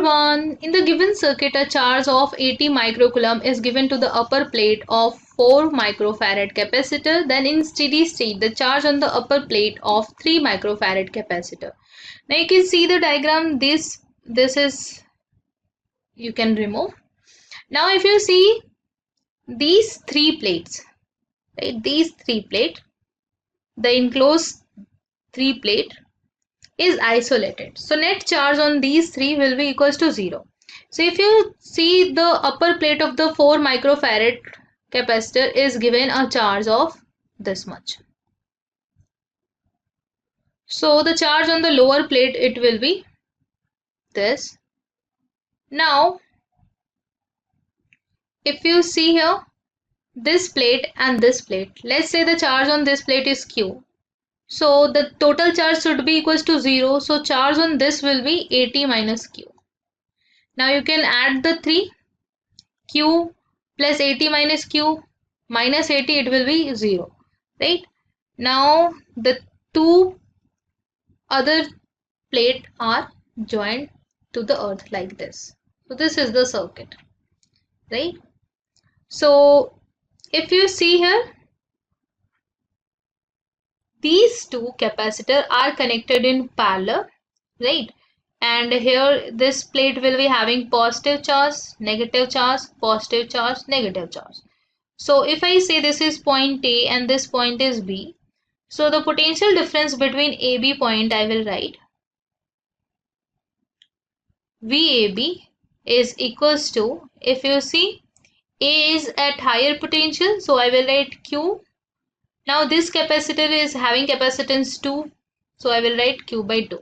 everyone. In the given circuit, a charge of 80 microcoulomb is given to the upper plate of 4 microfarad capacitor. Then in steady state, the charge on the upper plate of 3 microfarad capacitor. Now you can see the diagram. This is, you can remove. Now if you see these three plates, right? These three plates, the enclosed three plate is isolated. So net charge on these three will be equals to 0. So if you see the upper plate of the 4 microfarad capacitor is given a charge of this much. So the charge on the lower plate, it will be this. Now if you see here this plate and this plate, let's say the charge on this plate is Q. So the total charge should be equals to 0. So charge on this will be 80 minus Q. Now you can add the 3. Q plus 80 minus Q minus 80, it will be 0. Right? Now the two other plate are joined to the earth like this. So this is the circuit. Right? So if you see here, these two capacitors are connected in parallel, right? And here this plate will be having positive charge, negative charge, positive charge, negative charge. So if I say this is point A and this point is B, so the potential difference between AB point, I will write VAB is equals to, if you see A is at higher potential, so I will write Q. Now this capacitor is having capacitance 2, so I will write Q by 2.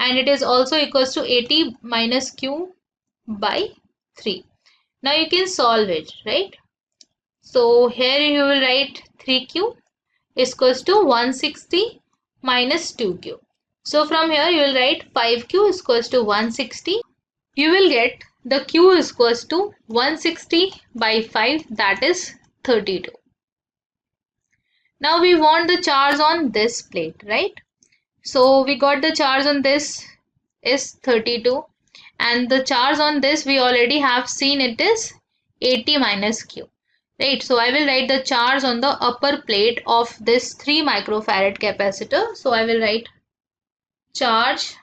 And it is also equals to 80 minus Q by 3. Now you can solve it, right? So here you will write 3Q is equals to 160 minus 2Q. So from here you will write 5Q is equals to 160. You will get the Q is equals to 160 by 5, that is 32. Now we want the charge on this plate, right? So we got the charge on this is 32 and the charge on this we already have seen, it is 80 minus Q. Right, so I will write the charge on the upper plate of this 3 microfarad capacitor. So I will write charge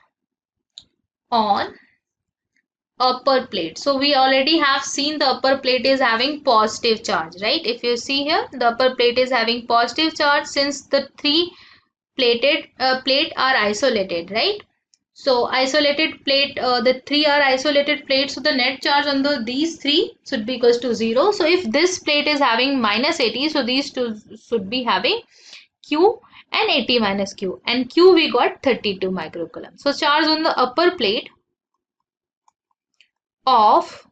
on upper plate. So we already have seen the upper plate is having positive charge, right? If you see here, the upper plate is having positive charge since the three plate are isolated, right? So isolated plate, the three are isolated plates, so the net charge on these three should be equals to 0. So if this plate is having minus 80, so these two should be having Q and 80 minus Q, and Q we got 32 microcoulomb. So charge on the upper plate of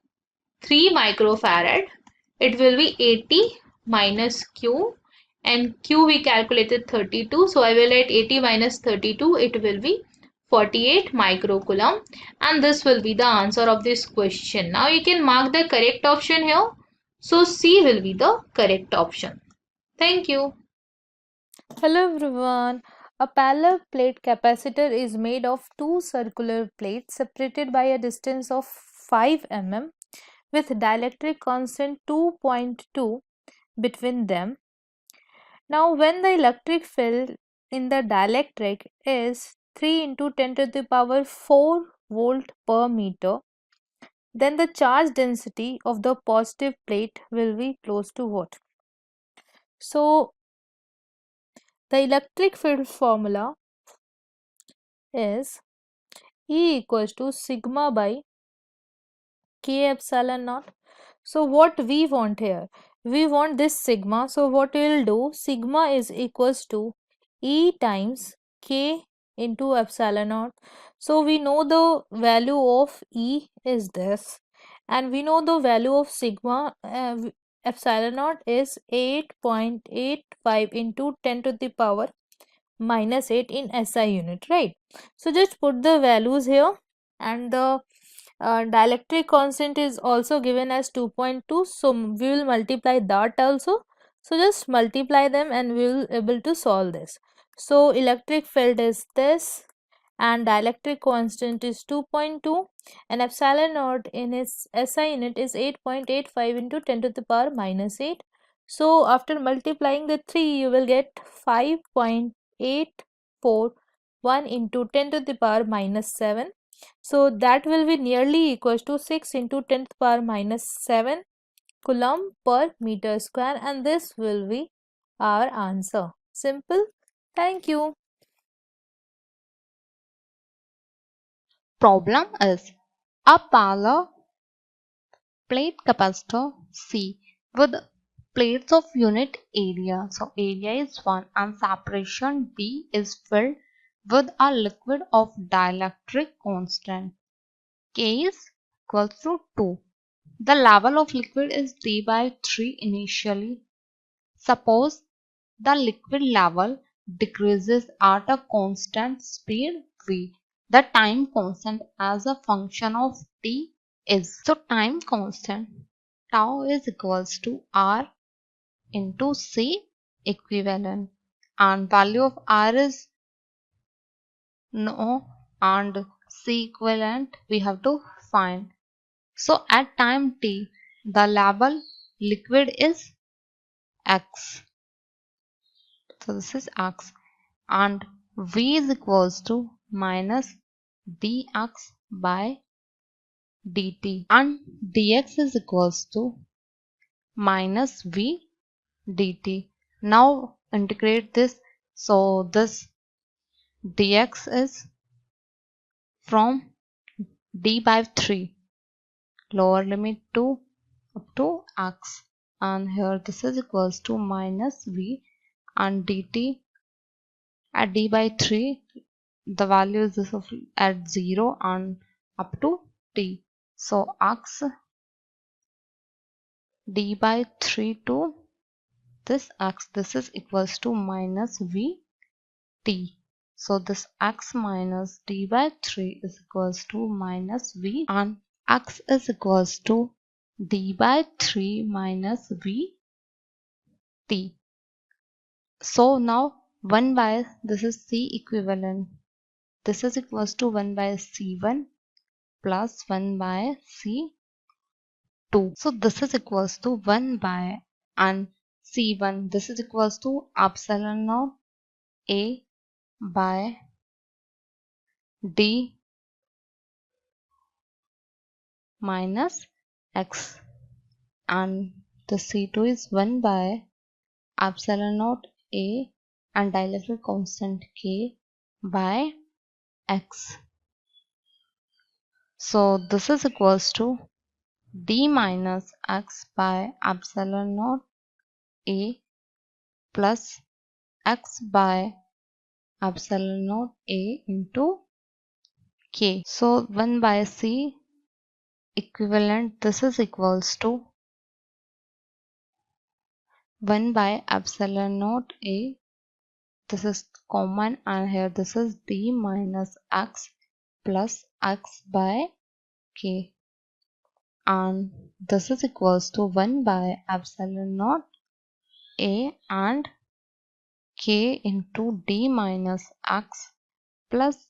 3 microfarad, it will be 80 minus Q, and Q we calculated 32, so I will write 80 minus 32, it will be 48 microcoulomb, and this will be the answer of this question. Now you can mark the correct option here. So C will be the correct option. Thank you. Hello everyone. A parallel plate capacitor is made of two circular plates separated by a distance of 5 mm with dielectric constant 2.2 between them. Now when the electric field in the dielectric is 3 into 10 to the power 4 volt per meter, then the charge density of the positive plate will be close to what? So the electric field formula is E equals to sigma by K epsilon naught. So what we want here? We want this sigma. So what we will do? Sigma is equals to E times K into epsilon naught. So we know the value of E is this, and we know the value of sigma epsilon naught is 8.85 into 10 to the power minus 8 in SI unit, right? So just put the values here, and the dielectric constant is also given as 2.2, so we will multiply that also. So just multiply them and we will able to solve this. So electric field is this, and dielectric constant is 2.2, and epsilon naught in its SI unit is 8.85 into 10 to the power minus 8. So after multiplying the 3, you will get 5.841 into 10 to the power minus 7. So that will be nearly equals to 6 into 10 to the power minus 7 coulomb per meter square, and this will be our answer. Simple. Thank you. Problem is a parallel plate capacitor C with plates of unit area. So area is 1 and separation D is filled with a liquid of dielectric constant. K is equals to 2. The level of liquid is D by 3 initially. Suppose the liquid level decreases at a constant speed v. The time constant as a function of t is. So time constant tau is equals to r into c equivalent, and value of r is no and c equivalent we have to find. So at time t the level liquid is x. So this is x, and v is equals to minus dx by dt, and dx is equals to minus v dt. Now integrate this. So this dx is from d by 3 lower limit to up to x, and here this is equals to minus v, and dt at d by 3 the value is this of at 0 and up to t. So x d by 3 to this x, this is equals to minus v t. So this x minus d by 3 is equals to minus v, and x is equals to d by 3 minus v t. So now 1 by this is c equivalent. This is equals to 1 by c1 plus 1 by c2. So this is equals to 1 by and c1. This is equals to epsilon naught a by d minus x, and the c2 is 1 by epsilon naught a and dielectric constant k by x. So this is equals to d minus x by epsilon naught a plus x by epsilon naught a into k. So 1 by c equivalent, this is equals to 1 by epsilon naught a, this is common, and here this is d minus x plus x by k, and this is equals to 1 by epsilon naught a and k into d minus x plus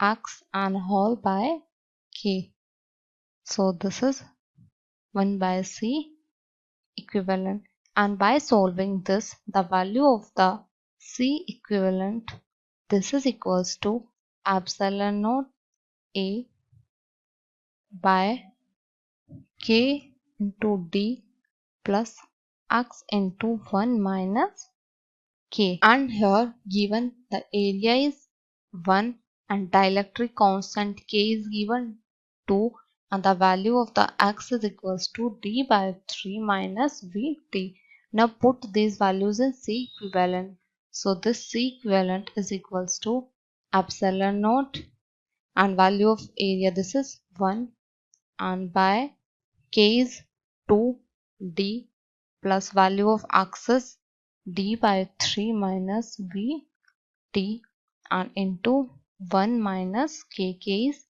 x and whole by k. So this is 1 by c equivalent, and by solving this the value of the c equivalent, this is equals to epsilon naught a by k into d plus x into 1 minus k, and here given the area is 1 and dielectric constant k is given 2, and the value of the x is equals to d by 3 minus vt. Now put these values in c equivalent. So this c equivalent is equals to epsilon naught and value of area, this is 1, and by k is 2d plus value of x is d by 3 minus vt, and into 1 minus k is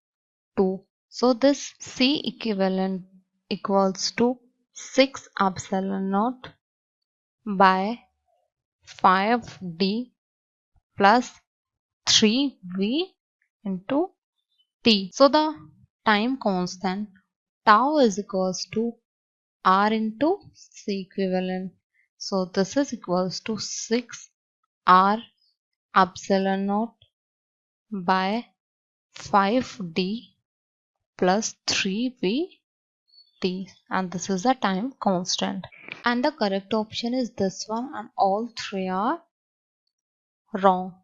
2. So this c equivalent equals to 6 epsilon naught by 5d plus 3v into t. So the time constant tau is equals to r into C equivalent. So this is equals to 6 r epsilon naught by 5d plus 3v t, and this is the time constant. And the correct option is this one, and all three are wrong.